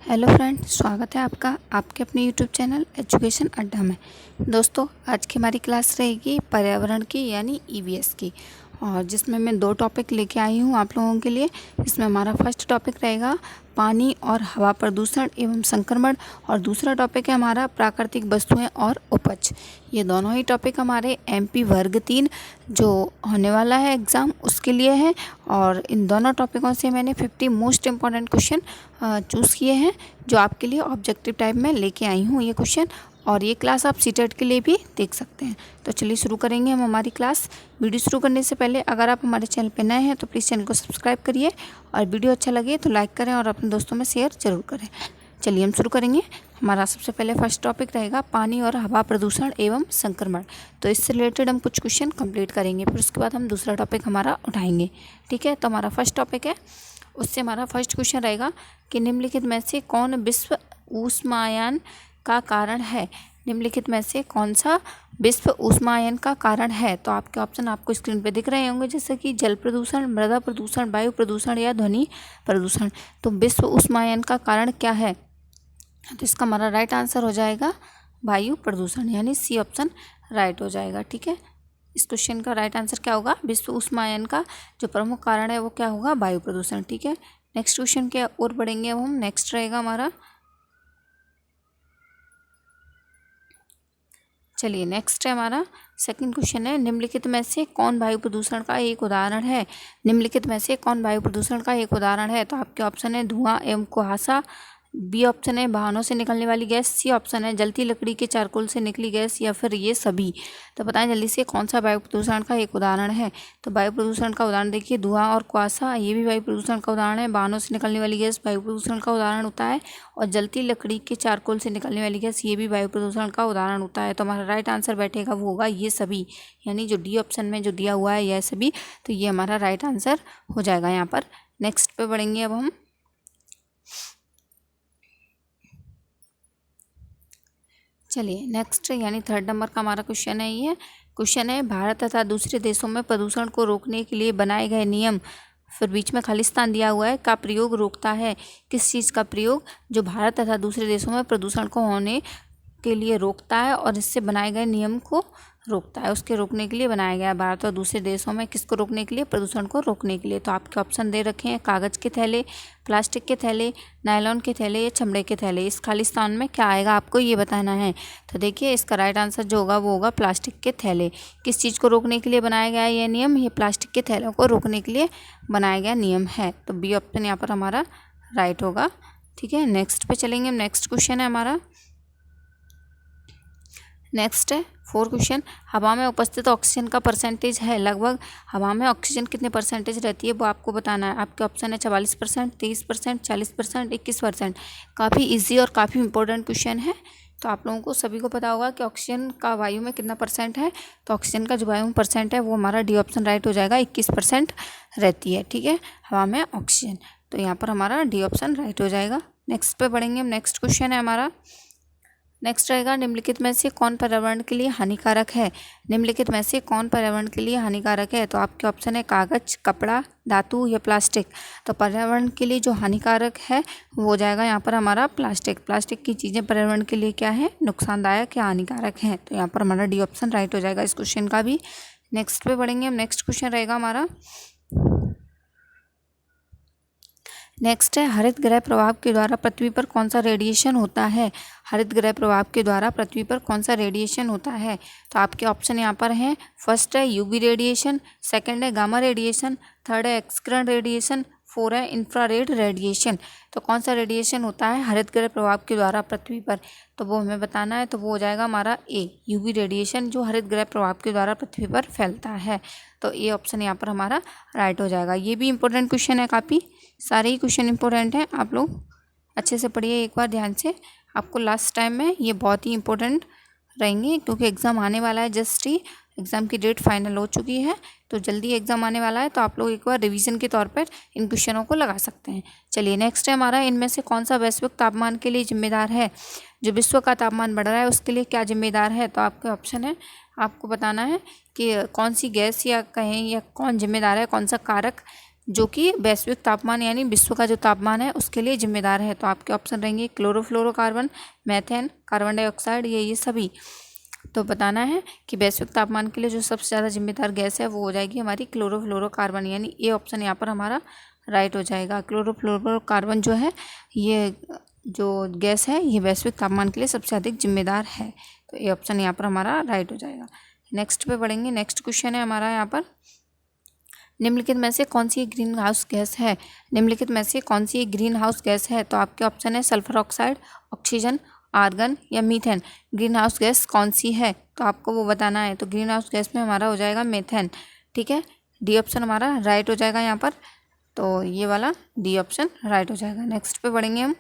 Hello friend, स्वागत है आपका आपके अपने यूट्यूब चैनल एजुकेशन अड्डा में। दोस्तों, आज की हमारी क्लास रहेगी पर्यावरण की यानी ईवीएस की, और जिसमें मैं 2 टॉपिक लेके आई हूँ आप लोगों के लिए। इसमें हमारा फर्स्ट टॉपिक रहेगा पानी और हवा प्रदूषण एवं संक्रमण, और दूसरा टॉपिक है हमारा प्राकृतिक वस्तुएं और उपज। ये दोनों ही टॉपिक हमारे एमपी वर्ग 3 जो होने वाला है एग्ज़ाम, उसके लिए है। और इन दोनों टॉपिकों से मैंने 50 मोस्ट इम्पॉर्टेंट क्वेश्चन चूज़ किए हैं, जो आपके लिए ऑब्जेक्टिव टाइप में लेके आई हूँ ये क्वेश्चन। और ये क्लास आप सीटेट के लिए भी देख सकते हैं। तो चलिए शुरू करेंगे हम हमारी क्लास। वीडियो शुरू करने से पहले अगर आप हमारे चैनल पर नए हैं तो प्लीज़ चैनल को सब्सक्राइब करिए, और वीडियो अच्छा लगे तो लाइक करें और अपने दोस्तों में शेयर ज़रूर करें। चलिए हम शुरू करेंगे। हमारा सबसे पहले फर्स्ट टॉपिक रहेगा पानी और हवा प्रदूषण एवं संक्रमण। तो इससे रिलेटेड हम कुछ क्वेश्चन कंप्लीट करेंगे, फिर उसके बाद हम दूसरा टॉपिक हमारा उठाएंगे। ठीक है, तो हमारा फर्स्ट टॉपिक है, उससे हमारा फर्स्ट क्वेश्चन रहेगा कि निम्नलिखित में से कौन विश्व ऊष्मायन का कारण है। निम्नलिखित में से कौन सा विश्व ऊष्मायन का कारण है। तो आपके ऑप्शन आपको स्क्रीन पे दिख रहे होंगे, जैसे कि जल प्रदूषण, मृदा प्रदूषण, वायु प्रदूषण या ध्वनि प्रदूषण। तो विश्व ऊष्मायन का कारण क्या है, तो इसका हमारा राइट आंसर हो जाएगा वायु प्रदूषण, यानी सी ऑप्शन राइट हो जाएगा। ठीक है, इस क्वेश्चन का राइट आंसर क्या होगा, विश्व ऊष्मायन का जो प्रमुख कारण है वो क्या होगा, वायु प्रदूषण। ठीक है, नेक्स्ट क्वेश्चन के और बढ़ेंगे अब हम। नेक्स्ट रहेगा हमारा, चलिए नेक्स्ट है हमारा सेकंड क्वेश्चन है, निम्नलिखित में से कौन वायु प्रदूषण का एक उदाहरण है। निम्नलिखित में से कौन वायु प्रदूषण का एक उदाहरण है। तो आपके ऑप्शन है धुआं एवं कुहासा, बी ऑप्शन है वाहनों से निकलने वाली गैस, सी ऑप्शन है जलती लकड़ी के चारकोल से निकली गैस, या फिर ये सभी। तो बताएं जल्दी से कौन सा वायु प्रदूषण का एक उदाहरण है। तो वायु प्रदूषण का उदाहरण देखिए, धुआं और कुहासा ये भी वायु प्रदूषण का उदाहरण है। वाहनों से निकलने वाली गैस वायु प्रदूषण का उदाहरण होता है, और जलती लकड़ी के चारकोल से निकलने वाली गैस ये भी वायु प्रदूषण का उदाहरण होता है। तो हमारा राइट आंसर बैठेगा वो होगा ये सभी, यानी जो डी ऑप्शन में जो दिया हुआ है ये सभी, तो ये हमारा राइट आंसर हो जाएगा यहाँ पर। नेक्स्ट पे बढ़ेंगे अब हम। चलिए नेक्स्ट यानी थर्ड नंबर का हमारा क्वेश्चन है, ये क्वेश्चन है भारत तथा दूसरे देशों में प्रदूषण को रोकने के लिए बनाए गए नियम, फिर बीच में खालिस्तान दिया हुआ है, का प्रयोग रोकता है। किस चीज़ का प्रयोग जो भारत तथा दूसरे देशों में प्रदूषण को होने के लिए रोकता है और इससे बनाए गए नियम को रोकता है, उसके रोकने के लिए बनाया गया है। भारत और दूसरे देशों में किसको रोकने के लिए, प्रदूषण को रोकने के लिए। तो आपके ऑप्शन दे रखे हैं कागज़ के थैले, प्लास्टिक के थैले, नायलॉन के थैले या चमड़े के थैले। इस खालिस्तान में क्या आएगा आपको ये बताना है। तो देखिए इसका राइट आंसर जो होगा वो होगा प्लास्टिक के थैले। किस चीज़ को रोकने के लिए बनाया गया है ये नियम, ये प्लास्टिक के थैलों को रोकने के लिए बनाया गया नियम है। तो बी ऑप्शन यहाँ पर हमारा राइट होगा। ठीक है, नेक्स्ट पे चलेंगे। नेक्स्ट क्वेश्चन है हमारा, नेक्स्ट है 4 क्वेश्चन, हवा में उपस्थित ऑक्सीजन का परसेंटेज है लगभग। हवा में ऑक्सीजन कितने परसेंटेज रहती है वो आपको बताना है। आपके ऑप्शन है 44%, 23%, 40%, 21%। काफ़ी इजी और काफ़ी इंपॉर्टेंट क्वेश्चन है। तो आप लोगों को सभी को पता होगा कि ऑक्सीजन का वायु में कितना परसेंट है। तो ऑक्सीजन का जो वायु में परसेंट है वो हमारा डी ऑप्शन राइट हो जाएगा, 21% रहती है। ठीक है, हवा में ऑक्सीजन, तो यहाँ पर हमारा डी ऑप्शन राइट हो जाएगा। नेक्स्ट पे बढ़ेंगे हम। नेक्स्ट क्वेश्चन है हमारा, नेक्स्ट रहेगा निम्नलिखित में से कौन पर्यावरण के लिए हानिकारक है। निम्नलिखित में से कौन पर्यावरण के लिए हानिकारक है। तो आपके ऑप्शन है कागज, कपड़ा, धातु या प्लास्टिक। तो पर्यावरण के लिए जो हानिकारक है वो हो जाएगा यहाँ पर हमारा प्लास्टिक। प्लास्टिक की चीज़ें पर्यावरण के लिए क्या है, नुकसानदायक या हानिकारक हैं। तो यहाँ पर हमारा डी ऑप्शन राइट हो जाएगा इस क्वेश्चन का भी। नेक्स्ट पे बढ़ेंगे हम। नेक्स्ट क्वेश्चन रहेगा हमारा, नेक्स्ट है हरित गृह प्रभाव के द्वारा पृथ्वी पर कौन सा रेडिएशन होता है। हरित गृह प्रभाव के द्वारा पृथ्वी पर कौन सा रेडिएशन होता है। तो आपके ऑप्शन यहाँ पर हैं, फर्स्ट है यूवी रेडिएशन, सेकंड है गामा रेडिएशन, थर्ड है एक्स किरण रेडिएशन, 4 है इंफ्रारेड रेडिएशन। तो कौन सा रेडिएशन होता है हरित गृह प्रभाव के द्वारा पृथ्वी पर, तो वो हमें बताना है। तो वो हो जाएगा हमारा ए, यूवी रेडिएशन, जो हरित गृह प्रभाव के द्वारा पृथ्वी पर फैलता है। तो ए ऑप्शन यहाँ पर हमारा राइट हो जाएगा। ये भी इंपॉर्टेंट क्वेश्चन है, काफ़ी सारे ही क्वेश्चन इंपॉर्टेंट हैं। आप लोग अच्छे से पढ़िए एक बार ध्यान से, आपको लास्ट टाइम में ये बहुत ही इंपॉर्टेंट रहेंगे, क्योंकि एग्ज़ाम आने वाला है, जस्ट ही एग्ज़ाम की डेट फाइनल हो चुकी है, तो जल्दी एग्ज़ाम आने वाला है। तो आप लोग एक बार रिवीजन के तौर पर इन क्वेश्चनों को लगा सकते हैं। चलिए नेक्स्ट है हमारा, इनमें से कौन सा वैश्विक तापमान के लिए जिम्मेदार है। जो विश्व का तापमान बढ़ रहा है उसके लिए क्या जिम्मेदार है। तो आपके ऑप्शन है, आपको बताना है कि कौन सी गैस या कहें या कौन जिम्मेदार है, कौन सा कारक जो कि वैश्विक तापमान यानी विश्व का जो तापमान है उसके लिए जिम्मेदार है। तो आपके ऑप्शन रहेंगे क्लोरोफ्लोरोकार्बन, मेथेन, कार्बन डाइऑक्साइड, ये सभी। तो बताना है कि वैश्विक तापमान के लिए जो सबसे ज़्यादा जिम्मेदार गैस है वो हो जाएगी हमारी क्लोरोफ्लोरोकार्बन, यानी ए ऑप्शन यहाँ पर हमारा राइट हो जाएगा। क्लोरोफ्लोरोकार्बन जो है ये जो गैस है ये वैश्विक तापमान के लिए सबसे अधिक जिम्मेदार है। तो ए ऑप्शन यहाँ पर हमारा राइट हो जाएगा। नेक्स्ट पे पढ़ेंगे। नेक्स्ट क्वेश्चन है हमारा यहाँ पर, निम्नलिखित में से कौन सी ग्रीन हाउस गैस है? निम्नलिखित में से कौन सी ग्रीन हाउस गैस है? तो आपके ऑप्शन है सल्फर ऑक्साइड, ऑक्सीजन, आर्गन या मीथेन। ग्रीन हाउस गैस कौन सी है तो आपको वो बताना है। तो ग्रीन हाउस गैस में हमारा हो जाएगा मीथेन। ठीक है, डी ऑप्शन हमारा राइट हो जाएगा यहाँ पर। तो ये वाला डी ऑप्शन राइट हो जाएगा। नेक्स्ट पे पढ़ेंगे हम।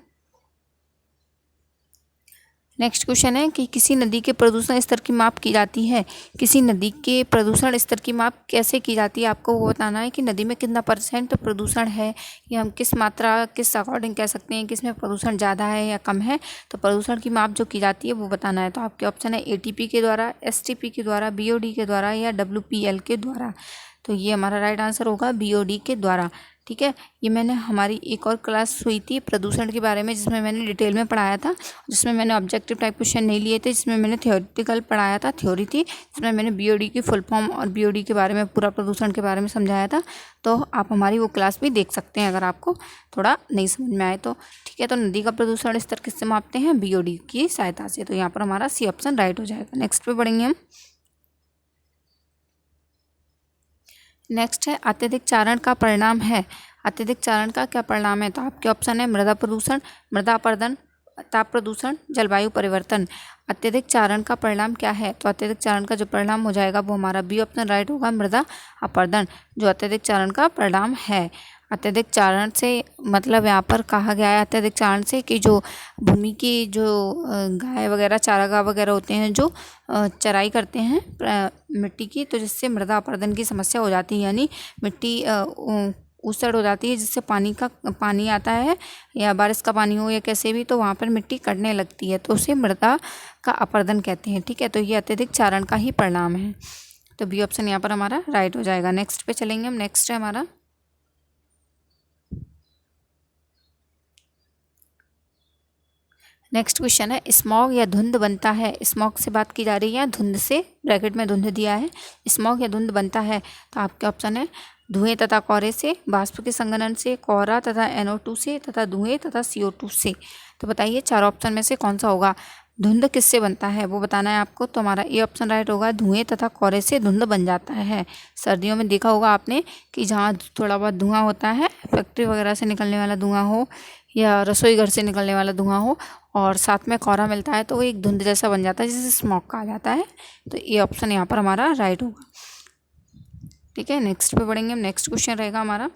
नेक्स्ट क्वेश्चन है कि किसी नदी के प्रदूषण स्तर की माप की जाती है। किसी नदी के प्रदूषण स्तर की माप कैसे की जाती है आपको वो बताना है कि नदी में कितना % प्रदूषण है, या हम किस मात्रा किस अकॉर्डिंग कह सकते हैं कि इसमें प्रदूषण ज़्यादा है या कम है। तो प्रदूषण की माप जो की जाती है वो बताना है। तो आपके ऑप्शन है ATP के द्वारा, STP के द्वारा, BOD के द्वारा या WPL के द्वारा। तो ये हमारा राइट आंसर होगा BOD के द्वारा। ठीक है, ये मैंने हमारी एक और क्लास हुई थी प्रदूषण के बारे में जिसमें मैंने डिटेल में पढ़ाया था, जिसमें मैंने ऑब्जेक्टिव टाइप क्वेश्चन नहीं लिए थे, जिसमें मैंने थियोरिटिकल पढ़ाया था, थ्योरी थी, जिसमें मैंने BOD की फुल फॉर्म और BOD के बारे में पूरा प्रदूषण के बारे में समझाया था। तो आप हमारी वो क्लास भी देख सकते हैं अगर आपको थोड़ा नहीं समझ में आए तो। ठीक है, तो नदी का प्रदूषण स्तर किससे मापते हैं? BOD की सहायता से। तो यहाँ पर हमारा सी ऑप्शन राइट हो जाएगा। नेक्स्ट पे बढ़ेंगे हम। नेक्स्ट है अत्यधिक चारण का परिणाम है। अत्यधिक चारण का क्या परिणाम है? तो आपके ऑप्शन है मृदा प्रदूषण, मृदा अपरदन, ताप प्रदूषण, जलवायु परिवर्तन। अत्यधिक चारण का परिणाम क्या है? तो अत्यधिक चारण का जो परिणाम हो जाएगा वो हमारा बी ऑप्शन राइट होगा, मृदा अपरदन, जो अत्यधिक चारण का परिणाम है। अत्यधिक चारण से मतलब यहाँ पर कहा गया है अत्यधिक चारण से कि जो भूमि की जो गाय वगैरह चारागाह वगैरह होते हैं जो चराई करते हैं मिट्टी की, तो जिससे मृदा अपरदन की समस्या हो जाती है, यानी मिट्टी ऊसर हो जाती है, जिससे पानी आता है या बारिश का पानी हो या कैसे भी, तो वहाँ पर मिट्टी कटने लगती है, तो उसे मृदा का अपरदन कहते हैं। ठीक है, तो ये अत्यधिक चारण का ही परिणाम है। तो बी ऑप्शन यहाँ पर हमारा राइट हो जाएगा। नेक्स्ट पे चलेंगे हम। नेक्स्ट है हमारा नेक्स्ट क्वेश्चन है स्मॉग या धुंध बनता है। स्मॉग से बात की जा रही है, धुंध से ब्रैकेट में धुंध दिया है। स्मॉग या धुंध बनता है तो आपके ऑप्शन है धुएं तथा कोहरे से, वाष्प के संघनन से, कोहरा तथा NO2 से, तथा धुएं तथा CO2 से। तो बताइए चार ऑप्शन में से कौन सा होगा? धुंध किससे बनता है वो बताना है आपको। तो हमारा ए ऑप्शन राइट होगा, धुएं तथा कोहरे से धुंध बन जाता है। सर्दियों में देखा होगा आपने कि जहाँ थोड़ा बहुत धुआं होता है, फैक्ट्री वगैरह से निकलने वाला धुआं हो या रसोई घर से निकलने वाला धुआं हो और साथ में कोहरा मिलता है, तो वो एक धुंध जैसा बन जाता है जिसे स्मॉग कहा जाता है। तो ये ऑप्शन यहाँ पर हमारा राइट होगा। ठीक है, नेक्स्ट पे बढ़ेंगे हम। नेक्स्ट क्वेश्चन रहेगा हमारा,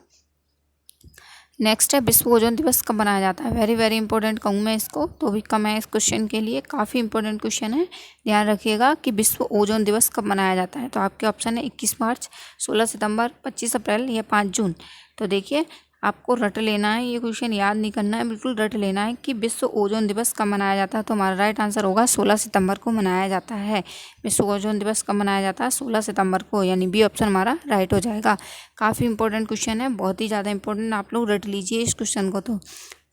नेक्स्ट है विश्व ओजोन दिवस कब मनाया जाता है। वेरी वेरी इंपॉर्टेंट कहूँ मैं इसको, तो भी कम है इस क्वेश्चन के लिए, काफ़ी इंपॉर्टेंट क्वेश्चन है, ध्यान रखिएगा कि विश्व ओजोन दिवस कब मनाया जाता है। तो आपके ऑप्शन है 21 मार्च, 16 सितंबर, 25 अप्रैल या 5 जून। तो देखिए आपको रट लेना है, ये क्वेश्चन याद नहीं करना है, बिल्कुल रट लेना है कि विश्व ओजोन दिवस कब मनाया जाता है। तो हमारा राइट आंसर होगा 16 सितंबर को मनाया जाता है। विश्व ओजोन दिवस कब मनाया जाता है? 16 सितंबर को, यानी बी ऑप्शन हमारा राइट हो जाएगा। काफ़ी इंपॉर्टेंट क्वेश्चन है, बहुत ही ज़्यादा इंपॉर्टेंट, आप लोग रट लीजिए इस क्वेश्चन को। तो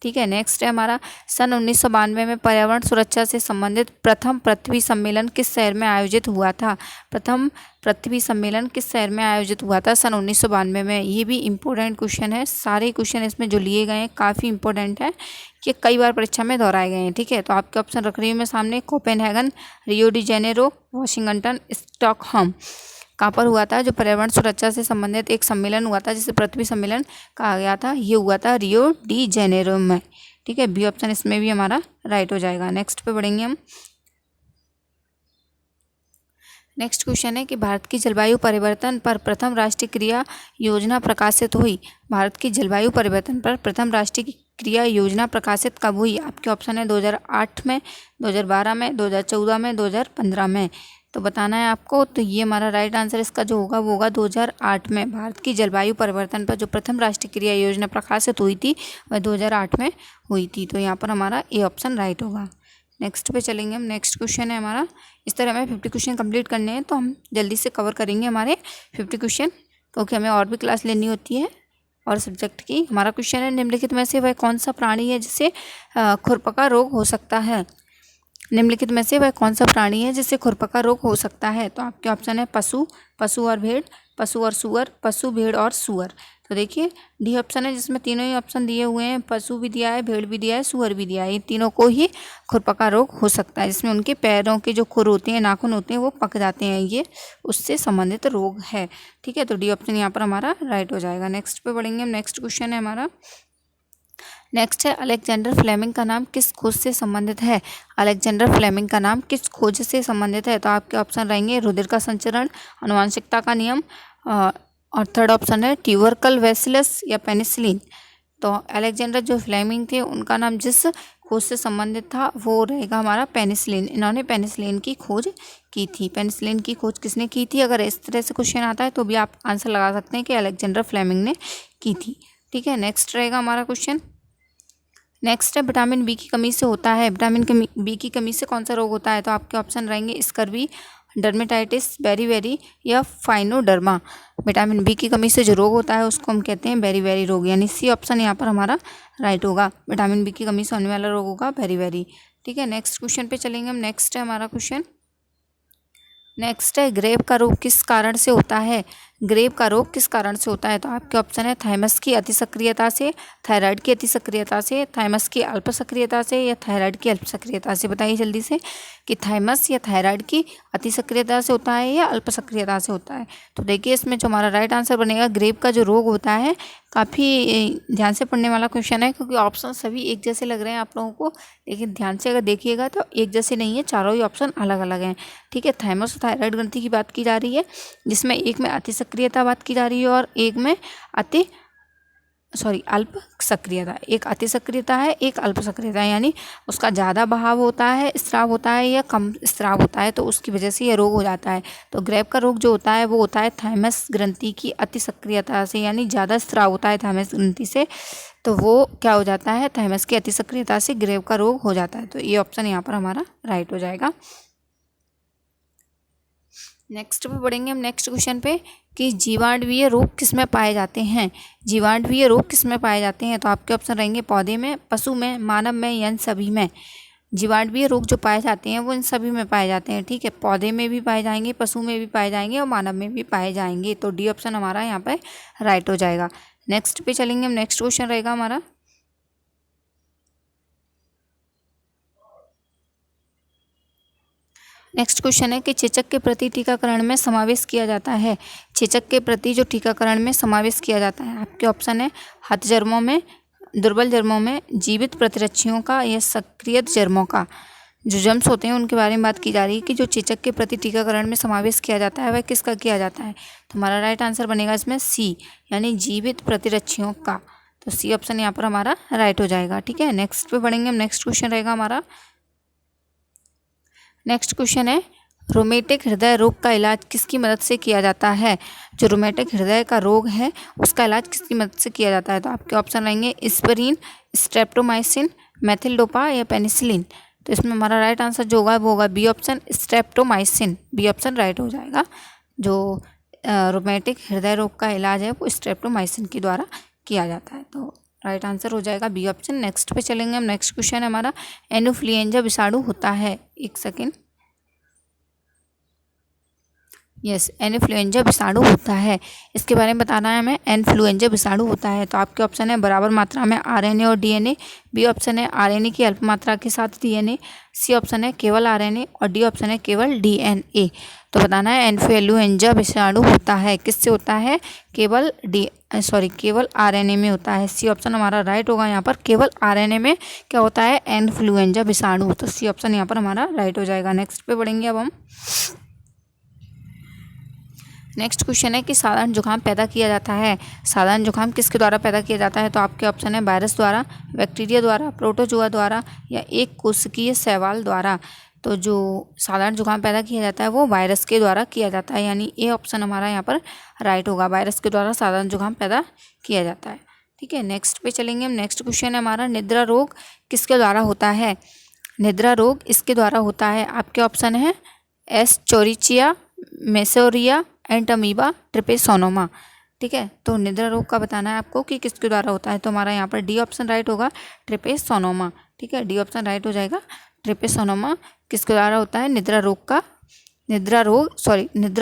ठीक है, नेक्स्ट है हमारा सन 1992 में पर्यावरण सुरक्षा से संबंधित प्रथम पृथ्वी सम्मेलन किस शहर में आयोजित हुआ था। प्रथम पृथ्वी सम्मेलन किस शहर में आयोजित हुआ था सन 1992 में। ये भी इम्पोर्टेंट क्वेश्चन है, सारे क्वेश्चन इसमें जो लिए गए हैं काफ़ी इंपॉर्टेंट है, कि कई बार परीक्षा में दोहराए गए हैं। ठीक है, तो आपके ऑप्शन रख रही हूँ मैं सामने, Copenhagen, Rio de Janeiro, Washington, Stockholm. कहाँ पर हुआ था? जो पर्यावरण सुरक्षा से संबंधित एक सम्मेलन हुआ था जिसे पृथ्वी सम्मेलन कहा गया था, ये हुआ था रियो डी जेनेरो में। ठीक है, बी ऑप्शन इसमें भी हमारा राइट हो जाएगा। नेक्स्ट पे बढ़ेंगे हम। नेक्स्ट क्वेश्चन है कि भारत की जलवायु परिवर्तन पर प्रथम राष्ट्रीय क्रिया योजना प्रकाशित हुई। भारत की जलवायु परिवर्तन पर प्रथम राष्ट्रीय क्रिया योजना प्रकाशित कब हुई? आपके ऑप्शन है 2008 में, 2012 में, 2014 में, 2015 में। तो बताना है आपको। तो ये हमारा राइट आंसर इसका जो होगा वो होगा 2008 में। भारत की जलवायु परिवर्तन पर जो प्रथम राष्ट्रीय क्रिया योजना प्रकाशित हुई थी वह 2008 में हुई थी। तो यहाँ पर हमारा ए ऑप्शन राइट होगा। नेक्स्ट पे चलेंगे हम। नेक्स्ट क्वेश्चन है हमारा, इस तरह हमें 50 क्वेश्चन कंप्लीट करने हैं, तो हम जल्दी से कवर करेंगे हमारे 50 क्वेश्चन, क्योंकि हमें और भी क्लास लेनी होती है। और सब्जेक्ट की। हमारा क्वेश्चन है निम्नलिखित में से वह कौन सा प्राणी है जिसे खुरपका रोग हो सकता है। निम्नलिखित में से वह कौन सा प्राणी है जिससे खुरपका रोग हो सकता है। तो आपके ऑप्शन है पशु, पशु और भेड़, पशु और सुअर, पशु भेड़ और सुअर। तो देखिए डी ऑप्शन है जिसमें तीनों ही ऑप्शन दिए हुए हैं, पशु भी दिया है, भेड़ भी दिया है, सुअर भी दिया है। ये तीनों को ही खुरपका रोग हो सकता है, जिसमें उनके पैरों के जो खुर होते हैं, नाखून होते हैं, वो पक जाते हैं। ये उससे संबंधित रोग है। ठीक है, तो डी ऑप्शन यहाँ पर हमारा राइट हो जाएगा। नेक्स्ट पे बढ़ेंगे हम। नेक्स्ट क्वेश्चन है हमारा, नेक्स्ट है अलेक्जेंडर फ्लेमिंग का नाम किस खोज से संबंधित है। अलेक्जेंडर फ्लेमिंग का नाम किस खोज से संबंधित है। तो आपके ऑप्शन रहेंगे रुधिर का संचरण, आनुवंशिकता का नियम, और थर्ड ऑप्शन है ट्यूबरकल बैसिलस या पेनिसिलिन। तो अलेक्जेंडर जो फ्लेमिंग थे उनका नाम जिस खोज से संबंधित था वो रहेगा हमारा पेनिसिलिन। इन्होंने पेनिसिलिन की खोज की थी। पेनिसिलिन की खोज किसने की थी, अगर इस तरह से क्वेश्चन आता है तो भी आप आंसर लगा सकते हैं कि अलेक्जेंडर फ्लेमिंग ने की थी। ठीक है, नेक्स्ट रहेगा हमारा क्वेश्चन। नेक्स्ट है विटामिन बी की कमी से होता है। विटामिन बी की कमी से कौन सा रोग होता है। तो आपके ऑप्शन रहेंगे स्कर्वी, डर्मेटाइटिस, बेरीबेरी या फाइनोडर्मा। विटामिन बी की कमी से जो रोग होता है उसको हम कहते हैं बेरीबेरी रोग, यानी सी ऑप्शन यहाँ पर हमारा राइट होगा। विटामिन बी की कमी से होने वाला रोग होगा बेरीबेरी। ठीक है, नेक्स्ट क्वेश्चन पे चलेंगे हम। नेक्स्ट है हमारा क्वेश्चन, नेक्स्ट है ग्रेव का रोग किस कारण से होता है। ग्रेव का रोग किस कारण से होता है। तो आपके ऑप्शन है थाइमस की अति सक्रियता से, थायराइड की अति सक्रियता से, थाइमस की अल्प सक्रियता से या थायराइड की अल्प सक्रियता से। बताइए जल्दी से कि थाइमस या थायराइड की अति सक्रियता से होता है या अल्प सक्रियता से होता है। तो देखिए इसमें जो हमारा राइट आंसर बनेगा, ग्रेव का जो रोग होता है, काफ़ी ध्यान से पढ़ने वाला क्वेश्चन है क्योंकि ऑप्शन सभी एक जैसे लग रहे हैं आप लोगों को, लेकिन ध्यान से अगर देखिएगा तो एक जैसे नहीं है, चारों ही ऑप्शन अलग अलग हैं। ठीक है, थाइमस और थायराइड ग्रंथि की बात की जा रही है, जिसमें एक में अति सक्रियता बात की जा रही है और एक में अल्प सक्रियता। एक अति सक्रियता है, एक अल्प सक्रियता है, यानी उसका ज़्यादा बहाव होता है, स्राव होता है या कम स्राव होता है, तो उसकी वजह से यह रोग हो जाता है। तो ग्रेव का रोग जो होता है वो होता है थाइमस ग्रंथि की अति सक्रियता से, यानी ज़्यादा स्राव होता है थाइमस ग्रंथि से, तो वो क्या हो जाता है, थाइमस की अति सक्रियता से ग्रेव का रोग हो जाता है। तो ये ऑप्शन यहाँ पर हमारा राइट हो जाएगा। नेक्स्ट पे बढ़ेंगे हम नेक्स्ट क्वेश्चन पे कि जीवाणुवीय रोग किस में पाए जाते हैं। जीवाणुवीय रोग किस में पाए जाते हैं। तो आपके ऑप्शन रहेंगे पौधे में, पशु में, मानव में या इन सभी में। जीवाणुवीय रोग जो पाए जाते हैं वो इन सभी में पाए जाते हैं। ठीक है, पौधे में भी पाए जाएंगे, पशु में भी पाए जाएंगे और मानव में भी पाए जाएंगे। तो डी ऑप्शन हमारा यहाँ पर राइट हो जाएगा। नेक्स्ट पे चलेंगे हम। नेक्स्ट क्वेश्चन रहेगा हमारा, नेक्स्ट क्वेश्चन है कि चेचक के प्रति टीकाकरण में समावेश किया जाता है। चेचक के प्रति जो टीकाकरण में समावेश किया जाता है, आपके ऑप्शन है हत जर्मों में, दुर्बल जर्मों में, जीवित प्रतिरक्षियों का या सक्रिय जर्मों का। जो जर्म्स होते हैं उनके बारे में बात की जा रही है कि जो चेचक के प्रति टीकाकरण में समावेश किया जाता है वह किसका किया जाता है। तो हमारा राइट आंसर बनेगा इसमें सी, यानी जीवित प्रतिरक्षियों का। तो सी ऑप्शन यहाँ पर हमारा राइट हो जाएगा। ठीक है, नेक्स्ट पे बढ़ेंगे हम। नेक्स्ट क्वेश्चन रहेगा हमारा, नेक्स्ट क्वेश्चन है रोमेटिक हृदय रोग का इलाज किसकी मदद से किया जाता है। जो रोमेटिक हृदय का रोग है उसका इलाज किसकी मदद से किया जाता है। तो आपके ऑप्शन रहेंगे एस्पिरिन, स्ट्रेप्टोमाइसिन, मेथिल-डोपा या पेनिसिलिन। तो इसमें हमारा राइट आंसर जो होगा वो होगा B option, streptomycin. B option right हो जाएगा। जो रोमेटिक हृदय रोग का इलाज है वो स्ट्रेप्टोमाइसिन के द्वारा किया जाता है। तो राइट आंसर हो जाएगा बी ऑप्शन। नेक्स्ट पे चलेंगे हम। नेक्स्ट क्वेश्चन है हमारा एनोफ्लुएंजा विषाणु होता है, एक सेकेंड, यस, एनफ्लुएंजा विषाणु होता है, इसके बारे में बताना है हमें। एनफ्लुएंजा विषाणु होता है। तो आपके ऑप्शन है बराबर मात्रा में आरएनए और डीएनए, बी ऑप्शन है आरएनए की अल्प मात्रा के साथ डीएनए, सी ऑप्शन है केवल आरएनए और डी ऑप्शन है केवल डीएनए। तो बताना है एनफ्लुएंजा विषाणु होता है किससे होता है, केवल आरएनए में होता है। सी ऑप्शन हमारा राइट होगा यहाँ पर, केवल आरएनए में क्या होता है, एनफ्लुएंजा विषाणु। तो सी ऑप्शन यहाँ पर हमारा राइट हो जाएगा। नेक्स्ट पे बढ़ेंगे अब हम। नेक्स्ट क्वेश्चन है कि साधारण जुकाम पैदा किया जाता है। साधारण जुकाम किसके द्वारा पैदा किया जाता है। तो आपके ऑप्शन है वायरस द्वारा, बैक्टीरिया द्वारा, प्रोटोजोआ द्वारा या एक कोशिकीय शैवाल द्वारा। तो जो साधारण जुकाम पैदा किया जाता है वो वायरस के द्वारा किया जाता है, यानी ए ऑप्शन हमारा यहाँ पर राइट होगा। वायरस के द्वारा साधारण जुकाम पैदा किया जाता है। ठीक है, नेक्स्ट पे चलेंगे हम। नेक्स्ट क्वेश्चन है हमारा निद्रा रोग किसके द्वारा होता है। निद्रा रोग इसके द्वारा होता है। आपके ऑप्शन है एस्चेरिचिया, मेसोरिया, एंटमीबा, ट्रिपेसोनोमा। ठीक है, तो निद्रा रोग का बताना है आपको कि किसके द्वारा होता है। तो हमारा यहाँ पर डी ऑप्शन राइट होगा, ट्रिपेसोनोमा। ठीक है, डी ऑप्शन राइट हो जाएगा, ट्रिपेसोनोमा किसके द्वारा होता है, निद्रा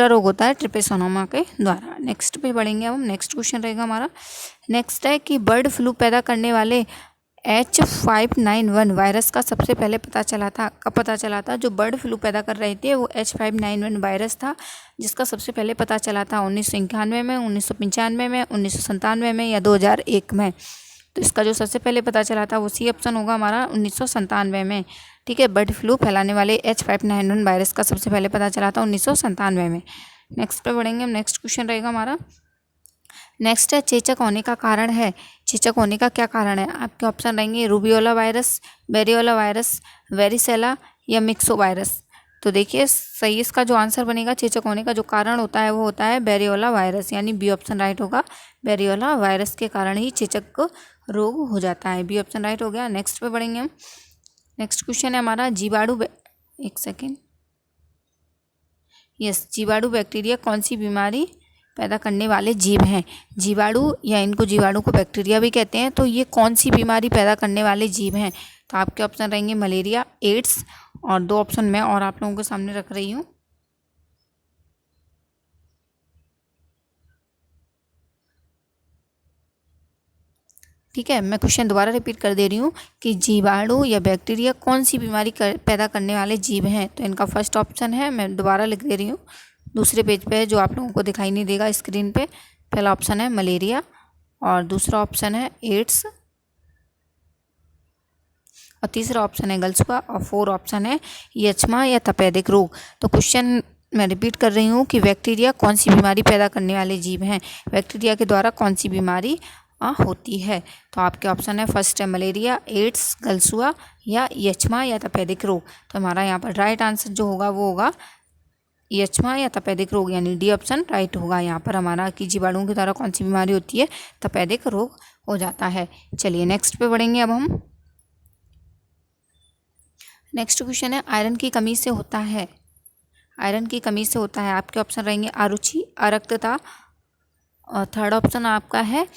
रोग होता है ट्रिपेसोनोमा के द्वारा। नेक्स्ट पे बढ़ेंगे अब हम, नेक्स्ट क्वेश्चन रहेगा हमारा। नेक्स्ट है कि बर्ड फ्लू पैदा करने वाले H5N1 वायरस का सबसे पहले पता चला था, कब पता चला था। जो बर्ड फ्लू पैदा कर रहे थे वो H5N1 वायरस था, जिसका सबसे पहले पता चला था 1991 में, 1995 में, 1997 में या 2001 में। तो इसका जो सबसे पहले पता चला था वो सी ऑप्शन होगा हमारा, 1997 में। ठीक है, बर्ड फ्लू फैलाने वाले H5N1 वायरस का सबसे पहले पता चला था 1997 में। नेक्स्ट पे बढ़ेंगे हम, नेक्स्ट क्वेश्चन रहेगा हमारा। नेक्स्ट है चेचक होने का कारण है, चेचक होने का क्या कारण है। आपके ऑप्शन रहेंगे रूबियोला वायरस, बेरियोला वायरस, वेरिसेला या मिक्सो वायरस। तो देखिए सही इसका जो आंसर बनेगा, चेचक होने का जो कारण होता है वो होता है बेरियोला वायरस, यानी बी ऑप्शन राइट होगा। बेरियोला वायरस के कारण ही चेचक रोग हो जाता है, बी ऑप्शन राइट हो गया। नेक्स्ट पे बढ़ेंगे हम, नेक्स्ट क्वेश्चन है हमारा जीवाणु बैक्टीरिया कौन सी बीमारी पैदा करने वाले जीव हैं। जीवाणु या इनको जीवाणु को बैक्टीरिया भी कहते हैं। तो ये कौन सी बीमारी पैदा करने वाले जीव हैं। तो आपके ऑप्शन रहेंगे मलेरिया, एड्स, और दो ऑप्शन मैं और आप लोगों के सामने रख रही हूँ। ठीक है, मैं क्वेश्चन दोबारा रिपीट कर दे रही हूँ कि जीवाणु या बैक्टीरिया कौन सी बीमारी पैदा करने वाले जीव हैं। तो इनका फर्स्ट ऑप्शन है, मैं दोबारा लिख दे रही हूँ, दूसरे पेज पे है जो आप लोगों को दिखाई नहीं देगा स्क्रीन पे। पहला ऑप्शन है मलेरिया और दूसरा ऑप्शन है एड्स और तीसरा ऑप्शन है गलसुआ और फोर ऑप्शन है यक्ष्मा या तपेदिक रोग। तो क्वेश्चन मैं रिपीट कर रही हूँ कि बैक्टीरिया कौन सी बीमारी पैदा करने वाले जीव हैं, बैक्टीरिया के द्वारा कौन सी बीमारी होती है। तो आपके ऑप्शन है फर्स्ट है मलेरिया, एड्स, गलसुआ या यक्ष्मा या तपेदिक रोग। तो हमारा यहाँ पर राइट आंसर जो होगा वो होगा यक्ष्मा या तपेदिक रोग, यानी डी ऑप्शन राइट होगा यहाँ पर हमारा कि जीवाणुओं के द्वारा कौन सी बीमारी होती है, तपेदिक रोग हो जाता है। चलिए नेक्स्ट पे बढ़ेंगे अब हम। नेक्स्ट क्वेश्चन है आयरन की कमी से होता है, आयरन की कमी से होता है। आपके ऑप्शन रहेंगे अरुचि, अरक्तता, और थर्ड ऑप्शन आपका है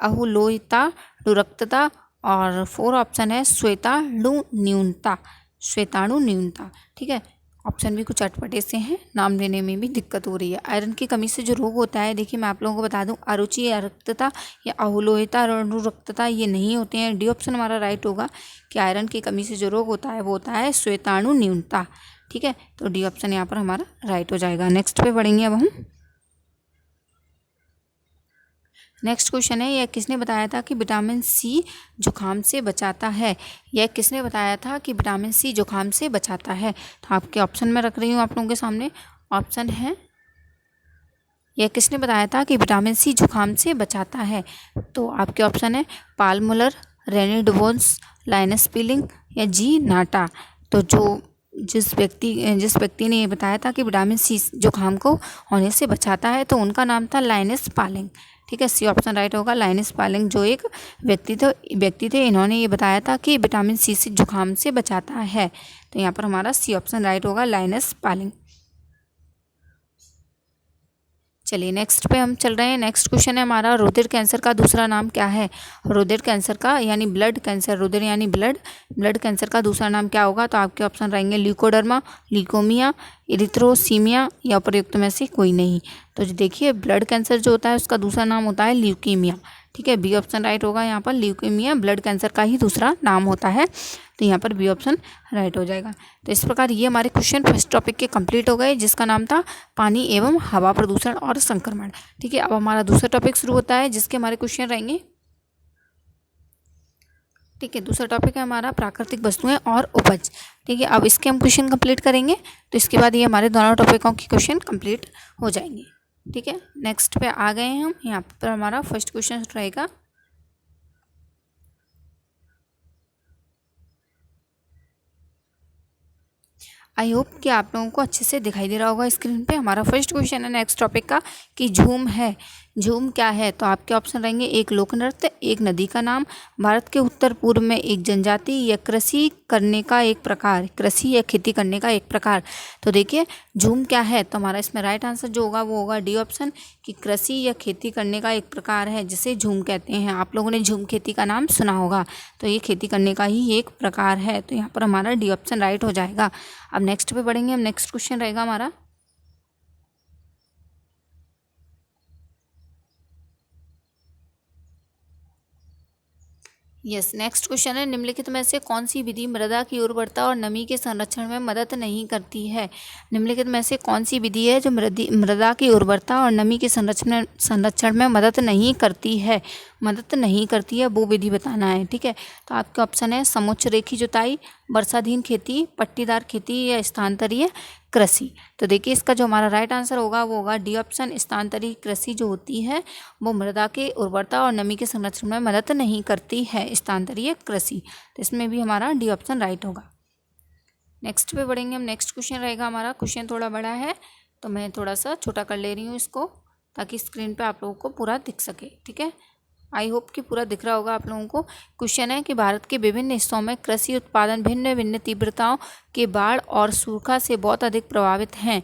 अहुलोहिता, दुरक्तता, और फोर ऑप्शन है श्वेताणु न्यूनता, श्वेताणु न्यूनता। ठीक है, ऑप्शन भी कुछ अटपटे से हैं, नाम लेने में भी दिक्कत हो रही है। आयरन की कमी से जो रोग होता है, देखिए मैं आप लोगों को बता दूं, अरुचि, अरक्तता या अहुलोहिता और अनुरक्तता ये नहीं होते हैं। डी ऑप्शन हमारा राइट होगा कि आयरन की कमी से जो रोग होता है वो होता है श्वेताणु न्यूनता। ठीक है, तो डी ऑप्शन यहाँ पर हमारा राइट हो जाएगा। नेक्स्ट पे बढ़ेंगे अब हम। नेक्स्ट क्वेश्चन है, यह किसने बताया था कि विटामिन सी जुकाम से बचाता है। यह किसने बताया था कि विटामिन सी जुकाम से बचाता है। तो आपके ऑप्शन में रख रही हूँ आप लोगों के सामने। ऑप्शन है, यह किसने बताया था कि विटामिन सी जुकाम से बचाता है। तो आपके ऑप्शन है पालमुलर, रेनी डिवोन्स, लाइनस पीलिंग या जी नाटा। तो जिस व्यक्ति ने ये बताया था कि विटामिन सी जुकाम को होने से बचाता है, तो उनका नाम था लाइनस पालिंग। ठीक है, सी ऑप्शन राइट होगा। लाइनस पालिंग जो एक व्यक्ति थे, इन्होंने ये बताया था कि विटामिन सी से जुकाम से बचाता है। तो यहाँ पर हमारा सी ऑप्शन राइट होगा, लाइनस पालिंग। चलिए नेक्स्ट पे हम चल रहे हैं। नेक्स्ट क्वेश्चन है हमारा, रुधिर कैंसर का दूसरा नाम क्या है। रुधिर कैंसर का यानी ब्लड कैंसर, रुधिर यानी ब्लड कैंसर का दूसरा नाम क्या होगा। तो आपके ऑप्शन रहेंगे ल्यूकोडर्मा, ल्यूकोमिया, इरिथ्रोसीमिया या उपयुक्त में से कोई नहीं। तो देखिए ब्लड कैंसर जो होता है उसका दूसरा नाम होता है ल्यूकीमिया। ठीक है, बी ऑप्शन राइट होगा यहाँ पर। ल्यूकीमिया ब्लड कैंसर का ही दूसरा नाम होता है, तो यहाँ पर बी ऑप्शन राइट हो जाएगा। तो इस प्रकार ये हमारे क्वेश्चन फर्स्ट टॉपिक के कंप्लीट हो गए, जिसका नाम था पानी एवं हवा प्रदूषण और संक्रमण। ठीक है, अब हमारा दूसरा टॉपिक शुरू होता है, जिसके हमारे क्वेश्चन रहेंगे। ठीक है, दूसरा टॉपिक है हमारा प्राकृतिक वस्तुएं और उपज। ठीक है, अब इसके हम क्वेश्चन कंप्लीट करेंगे, तो इसके बाद ये हमारे दोनों टॉपिकों के क्वेश्चन कंप्लीट हो जाएंगे। ठीक है, नेक्स्ट पे आ गए हैं हम। यहाँ पर हमारा फर्स्ट क्वेश्चन रहेगा, आई होप कि आप लोगों को अच्छे से दिखाई दे रहा होगा स्क्रीन पे। हमारा फर्स्ट क्वेश्चन है नेक्स्ट टॉपिक का कि झूम है, झूम क्या है? तो आपके ऑप्शन रहेंगे एक लोक नृत्य, एक नदी का नाम, भारत के उत्तर पूर्व में एक जनजाति, या कृषि करने का एक प्रकार, कृषि या खेती करने का एक प्रकार। तो देखिए झूम क्या है, तो हमारा इसमें राइट आंसर जो होगा वो होगा डी ऑप्शन, कि कृषि या खेती करने का एक प्रकार है जिसे झूम कहते हैं। आप लोगों ने झूम खेती का नाम सुना होगा, तो ये खेती करने का ही एक प्रकार है। तो यहाँ पर हमारा डी ऑप्शन राइट हो जाएगा। अब नेक्स्ट पे बढ़ेंगे हम। नेक्स्ट क्वेश्चन रहेगा हमारा, यस नेक्स्ट क्वेश्चन है, निम्नलिखित में से कौन सी विधि मृदा की उर्वरता और नमी के संरक्षण में मदद नहीं करती है? निम्नलिखित में से कौन सी विधि है जो मृदा की उर्वरता और नमी के संरक्षण में मदद नहीं करती है? मदद नहीं करती है वो विधि बताना है। ठीक है, तो आपके ऑप्शन है समुच्च रेखी जुताई, वर्षाधीन खेती, पट्टीदार खेती, या स्थानांतरीय कृषि। तो देखिए इसका जो हमारा राइट आंसर होगा वो होगा डी ऑप्शन, स्थानांतरीय कृषि जो होती है वो मृदा के उर्वरता और नमी के संरक्षण में मदद नहीं करती है, स्थानांतरीय कृषि। तो इसमें भी हमारा डी ऑप्शन राइट होगा। नेक्स्ट पे बढ़ेंगे हम। नेक्स्ट क्वेश्चन रहेगा हमारा, क्वेश्चन थोड़ा बड़ा है तो मैं थोड़ा सा छोटा कर ले रही हूँ इसको, ताकि स्क्रीन पे आप लोगों को पूरा दिख सके। ठीक है, आई होप कि पूरा दिख रहा होगा आप लोगों को। क्वेश्चन है कि भारत के विभिन्न हिस्सों में कृषि उत्पादन भिन्न भिन्न तीव्रताओं के बाढ़ और सूखा से बहुत अधिक प्रभावित हैं।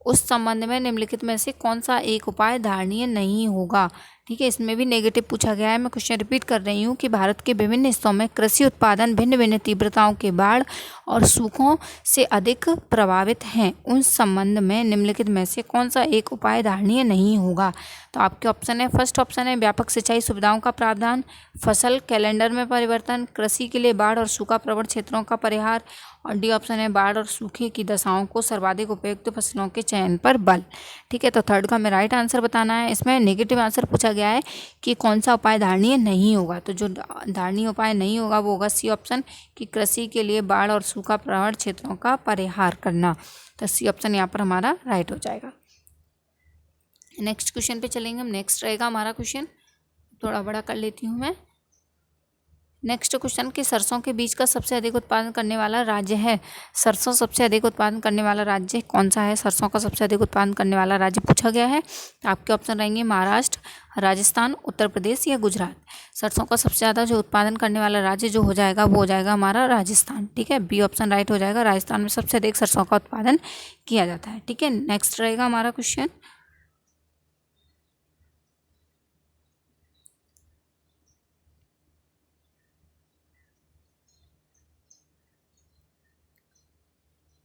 उस संबंध में निम्नलिखित में से कौन सा एक उपाय धारणीय नहीं होगा? ठीक है, इसमें भी नेगेटिव पूछा गया है। मैं क्वेश्चन रिपीट कर रही हूँ कि भारत के विभिन्न हिस्सों में कृषि उत्पादन भिन्न भिन्न तीव्रताओं के बाढ़ और सूखों से अधिक प्रभावित हैं। उस संबंध में निम्नलिखित में से कौन सा एक उपाय धारणीय नहीं होगा? तो आपके ऑप्शन है, फर्स्ट ऑप्शन है व्यापक सिंचाई सुविधाओं का प्रावधान, फसल कैलेंडर में परिवर्तन, कृषि के लिए बाढ़ और सूखा प्रवण क्षेत्रों का परिहार, और डी ऑप्शन है बाढ़ और सूखे की दशाओं को सर्वाधिक उपयुक्त फसलों के चयन पर बल। ठीक है, तो थर्ड का हमें राइट आंसर बताना है। इसमें नेगेटिव आंसर पूछा गया है कि कौन सा उपाय धारणीय नहीं होगा, तो जो धारणीय उपाय नहीं होगा वो होगा सी ऑप्शन, कि कृषि के लिए बाढ़ और सूखा प्रवण क्षेत्रों का परिहार करना। तो सी ऑप्शन यहाँ पर हमारा राइट हो जाएगा। नेक्स्ट क्वेश्चन पे चलेंगे हम। नेक्स्ट रहेगा हमारा क्वेश्चन, थोड़ा बड़ा कर लेती हूँ मैं। नेक्स्ट क्वेश्चन कि सरसों के बीज का सबसे अधिक उत्पादन करने वाला राज्य है। सरसों सबसे अधिक उत्पादन करने वाला राज्य कौन सा है? सरसों का सबसे अधिक उत्पादन करने वाला राज्य पूछा गया है। तो आपके ऑप्शन रहेंगे महाराष्ट्र, राजस्थान, उत्तर प्रदेश, या गुजरात। सरसों का सबसे ज़्यादा जो उत्पादन करने वाला राज्य जो हो जाएगा वो हो जाएगा हमारा राजस्थान। ठीक है, बी ऑप्शन राइट हो जाएगा। राजस्थान में सबसे अधिक सरसों का उत्पादन किया जाता है। ठीक है, नेक्स्ट रहेगा हमारा क्वेश्चन,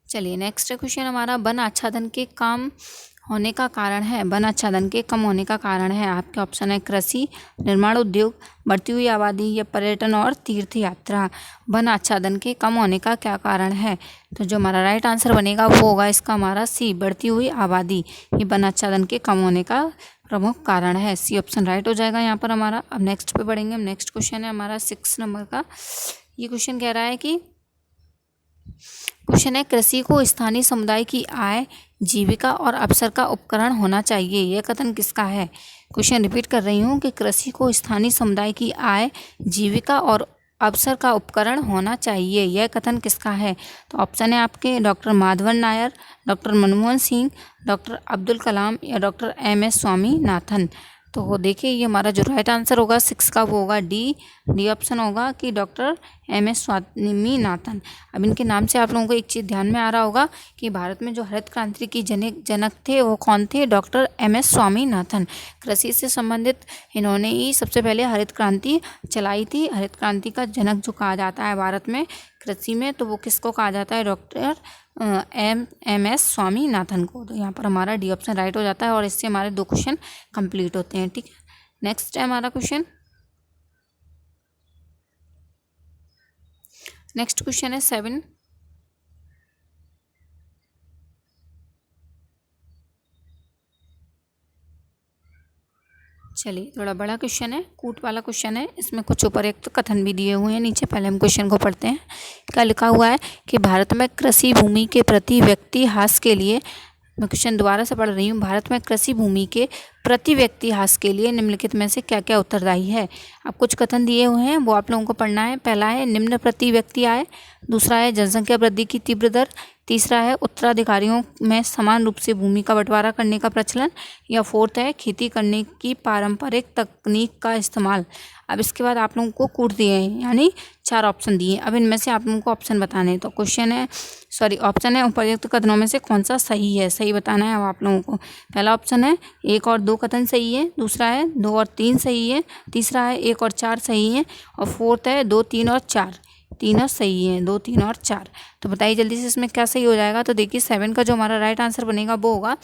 चलिए नेक्स्ट क्वेश्चन हमारा, वन आच्छादन के कम होने का कारण है। वन आच्छादन के कम होने का कारण है। आपके ऑप्शन है कृषि, निर्माण उद्योग, बढ़ती हुई आबादी, या पर्यटन और तीर्थ यात्रा। वन आच्छादन के कम होने का क्या कारण है? तो जो हमारा राइट आंसर बनेगा वो होगा इसका हमारा सी, बढ़ती हुई आबादी। ये वन आच्छादन के कम होने का प्रमुख कारण है। सी ऑप्शन राइट हो जाएगा यहाँ पर हमारा। अब नेक्स्ट पे बढ़ेंगे हम। नेक्स्ट क्वेश्चन है हमारा 6 नंबर का। ये क्वेश्चन कह रहा है कि क्वेश्चन है कृषि को स्थानीय समुदाय की आय, जीविका और अवसर का उपकरण होना चाहिए। यह कथन किसका है? क्वेश्चन रिपीट कर रही हूँ कि कृषि को स्थानीय समुदाय की आय, जीविका और अवसर का उपकरण होना चाहिए। यह कथन किसका है? तो ऑप्शन है आपके doctor Madhavan Nair, doctor Manmohan Singh, doctor Abdul Kalam, या डॉक्टर MS स्वामीनाथन। तो देखिए ये हमारा जो राइट आंसर होगा 6 का वो होगा डी ऑप्शन होगा, कि डॉक्टर MS स्वामीनाथन। अब इनके नाम से आप लोगों को एक चीज़ ध्यान में आ रहा होगा कि भारत में जो हरित क्रांति की जनक थे वो कौन थे? Doctor MS Swaminathan. कृषि से संबंधित इन्होंने ही सबसे पहले हरित क्रांति चलाई थी। हरित क्रांति का जनक जो कहा जाता है भारत में कृषि में, तो वो किसको कहा जाता है? डॉक्टर MS स्वामीनाथन को। तो यहाँ पर हमारा डी ऑप्शन राइट हो जाता है, और इससे हमारे 2 क्वेश्चन कंप्लीट होते हैं। ठीक है, नेक्स्ट है हमारा क्वेश्चन। नेक्स्ट क्वेश्चन है 7। चलिए थोड़ा बड़ा क्वेश्चन है, कूट वाला क्वेश्चन है। इसमें कुछ उपयुक्त कथन भी दिए हुए हैं नीचे। पहले हम क्वेश्चन को पढ़ते हैं। क्या लिखा हुआ है कि भारत में कृषि भूमि के प्रति व्यक्ति हास के लिए, मैं क्वेश्चन दोबारा से पढ़ रही हूँ, भारत में कृषि भूमि के प्रति व्यक्ति हास्य के लिए निम्नलिखित में से क्या क्या उत्तरदायी है। अब कुछ कथन दिए हुए हैं, वो आप लोगों को पढ़ना है। पहला है निम्न प्रति व्यक्ति आय, दूसरा है जनसंख्या वृद्धि की तीव्र दर, तीसरा है उत्तराधिकारियों में समान रूप से भूमि का बंटवारा करने का प्रचलन, या फोर्थ है खेती करने की पारंपरिक तकनीक का इस्तेमाल। अब इसके बाद आप लोगों को कूट दिए हैं, यानी 4 ऑप्शन दिए हैं। अब इनमें से आप लोगों को ऑप्शन बताने हैं। तो ऑप्शन है उपर्युक्त कथनों में से कौन सा सही है, सही बताना है अब आप लोगों को। पहला ऑप्शन है 1 और 2 कथन सही है, दूसरा है 2 और 3 सही है, तीसरा है 1 और 4 सही है, और फोर्थ है 2, 3 और 4 तीनों सही हैं, 2, 3 और 4। तो बताइए जल्दी से इसमें क्या सही हो जाएगा। तो देखिए 7 का जो हमारा राइट आंसर बनेगा वो होगा,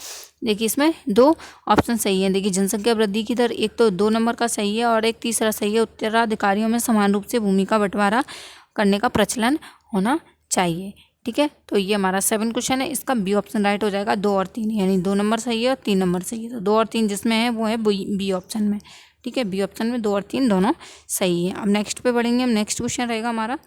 देखिए इसमें 2 ऑप्शन सही है। देखिए जनसंख्या वृद्धि की दर एक तो 2 नंबर का सही है और एक तीसरा सही है, उत्तराधिकारियों में समान रूप से भूमि का बंटवारा करने का प्रचलन होना चाहिए। ठीक है, तो ये हमारा 7 क्वेश्चन है, इसका बी ऑप्शन राइट हो जाएगा 2 और 3, यानी 2 नंबर सही है और 3 नंबर सही है। तो 2 और 3 जिसमें है वो है बी ऑप्शन में। ठीक है, बी ऑप्शन में 2 और 3 दोनों सही है। अब नेक्स्ट पे बढ़ेंगे हम। नेक्स्ट क्वेश्चन रहेगा हमारा,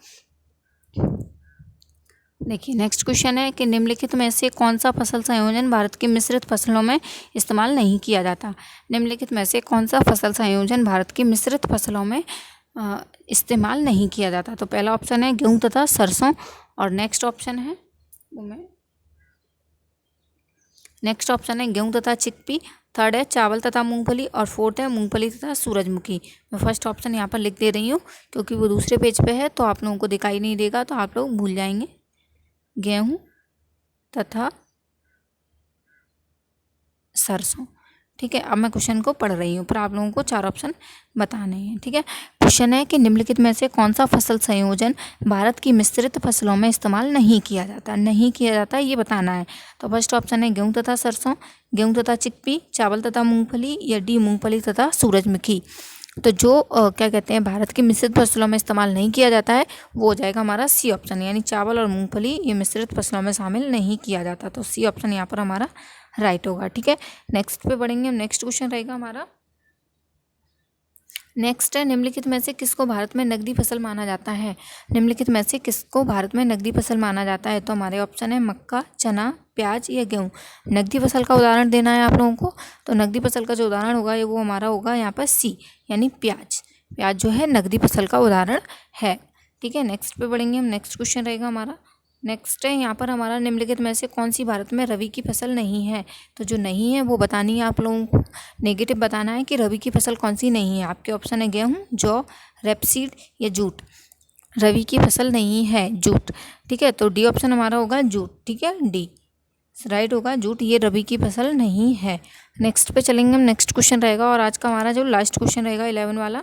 देखिए नेक्स्ट क्वेश्चन है कि निम्नलिखित में से कौन सा फसल संयोजन भारत की मिश्रित फसलों में इस्तेमाल नहीं किया जाता। निम्नलिखित में से कौन सा फसल संयोजन भारत की मिश्रित फसलों में इस्तेमाल नहीं किया जाता। तो पहला ऑप्शन है गेहूं तथा सरसों, और नेक्स्ट ऑप्शन है गेहूं तथा चिकपी, थर्ड है चावल तथा मूंगफली, और फोर्थ है मूंगफली तथा सूरजमुखी। मैं फर्स्ट ऑप्शन यहाँ पर लिख दे रही हूँ क्योंकि वो दूसरे पेज पे है, तो आप लोगों को दिखाई नहीं देगा, तो आप लोग भूल जाएंगे। गेहूं तथा सरसों। ठीक है, अब मैं क्वेश्चन को पढ़ रही हूँ, पर आप लोगों को 4 ऑप्शन बताने हैं। ठीक है, क्वेश्चन है कि निम्नलिखित में से कौन सा फसल संयोजन भारत की मिश्रित फसलों में इस्तेमाल नहीं किया जाता ये बताना है। तो फर्स्ट ऑप्शन है गेहूं तथा सरसों, गेहूं तथा चिकपी, चावल तथा मूंगफली, या डी मूंगफली तथा सूरजमुखी। तो जो क्या कहते हैं भारत की मिश्रित फसलों में इस्तेमाल नहीं किया जाता है वो हो जाएगा हमारा सी ऑप्शन, यानी चावल और मूंगफली ये मिश्रित फसलों में शामिल नहीं किया जाता। तो सी ऑप्शन यहाँ पर हमारा राइट होगा। ठीक है, नेक्स्ट पे बढ़ेंगे हम। नेक्स्ट क्वेश्चन रहेगा हमारा, नेक्स्ट है निम्नलिखित में से किसको भारत में नकदी फसल माना जाता है। निम्नलिखित में से किसको भारत में नकदी फसल माना जाता है। तो हमारे ऑप्शन है मक्का, चना, प्याज या गेहूँ। नकदी फसल का उदाहरण देना है आप लोगों को। तो नकदी फसल का जो उदाहरण होगा ये वो हमारा होगा यहाँ पर सी, यानी प्याज। प्याज जो है नकदी फसल का उदाहरण है। ठीक है, नेक्स्ट पे बढ़ेंगे हम। नेक्स्ट क्वेश्चन रहेगा हमारा, नेक्स्ट है यहाँ पर हमारा निम्नलिखित में से कौन सी भारत में रबी की फसल नहीं है। तो जो नहीं है वो बतानी है आप लोगों को, नेगेटिव बताना है कि रबी की फसल कौन सी नहीं है। आपके ऑप्शन है गेहूँ, जौ, रेपसीड या जूट। रबी की फसल नहीं है जूट। ठीक है, तो डी ऑप्शन हमारा होगा जूट। ठीक है, डी राइट होगा, जूट ये रबी की फसल नहीं है। नेक्स्ट पे चलेंगे हम। नेक्स्ट क्वेश्चन रहेगा और आज का हमारा जो लास्ट क्वेश्चन रहेगा 11 वाला।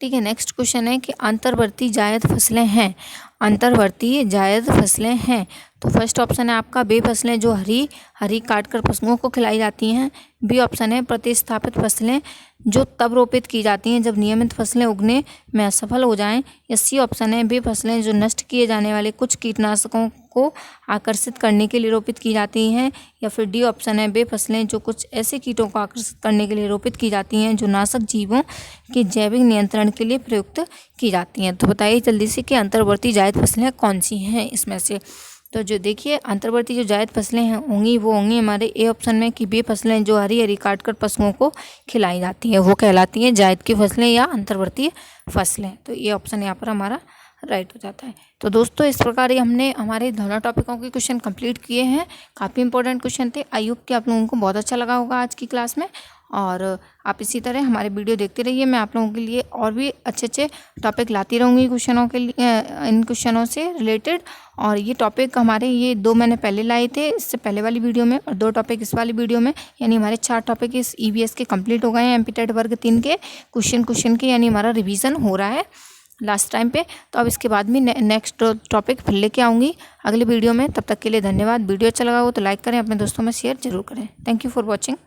ठीक है, नेक्स्ट क्वेश्चन है कि अंतर्वर्ती जायद फसलें हैं। अंतर्वर्ती जायद फसलें हैं। तो फर्स्ट ऑप्शन है आपका बे फसलें जो हरी काट कर पशुओं को खिलाई जाती हैं। बी ऑप्शन है प्रतिस्थापित फसलें जो तब रोपित की जाती हैं जब नियमित फसलें उगने में असफल हो जाएं। या सी ऑप्शन है बे फसलें जो नष्ट किए जाने वाले कुछ कीटनाशकों को आकर्षित करने के लिए रोपित की जाती हैं। या फिर डी ऑप्शन है बे फसलें जो कुछ ऐसे कीटों को आकर्षित करने के लिए रोपित की जाती हैं जो नाशक जीवों के जैविक नियंत्रण के लिए प्रयुक्त की जाती हैं। तो बताइए जल्दी से कि अंतर्वर्ती जायद फसलें कौन सी हैं इसमें से। तो जो देखिए अंतर्वर्ती जो जायद फसलें हैं होंगी वो होंगी हमारे ए ऑप्शन में कि बे फसलें जो हरी काट कर पशुओं को खिलाई जाती हैं वो कहलाती हैं जायद की फसलें या अंतर्वर्ती फसलें। तो ये ऑप्शन यहाँ पर हमारा राइट हो जाता है। तो दोस्तों इस प्रकार ही हमने हमारे दोनों टॉपिकों के क्वेश्चन कंप्लीट किए हैं। काफ़ी इंपॉर्टेंट क्वेश्चन थे। आई होप कि आप लोगों को बहुत अच्छा लगा होगा आज की क्लास में, और आप इसी तरह हमारे वीडियो देखते रहिए। मैं आप लोगों के लिए और भी अच्छे टॉपिक लाती रहूँगी क्वेश्चनों के लिए, इन क्वेश्चनों से रिलेटेड। और ये टॉपिक हमारे ये 2 मैंने पहले लाए थे इससे पहले वाली वीडियो में, और 2 टॉपिक इस वाली वीडियो में, यानी हमारे 4 टॉपिक इस EVS के कंप्लीट हो गए हैं। एमपी वर्ग 3 के क्वेश्चन के, यानी हमारा रिवीजन हो रहा है लास्ट टाइम पे। तो अब इसके बाद में नेक्स्ट टॉपिक फिर लेके आऊँगी अगले वीडियो में। तब तक के लिए धन्यवाद। वीडियो अच्छा लगा हो तो लाइक करें, अपने दोस्तों में शेयर जरूर करें। Thank you for watching.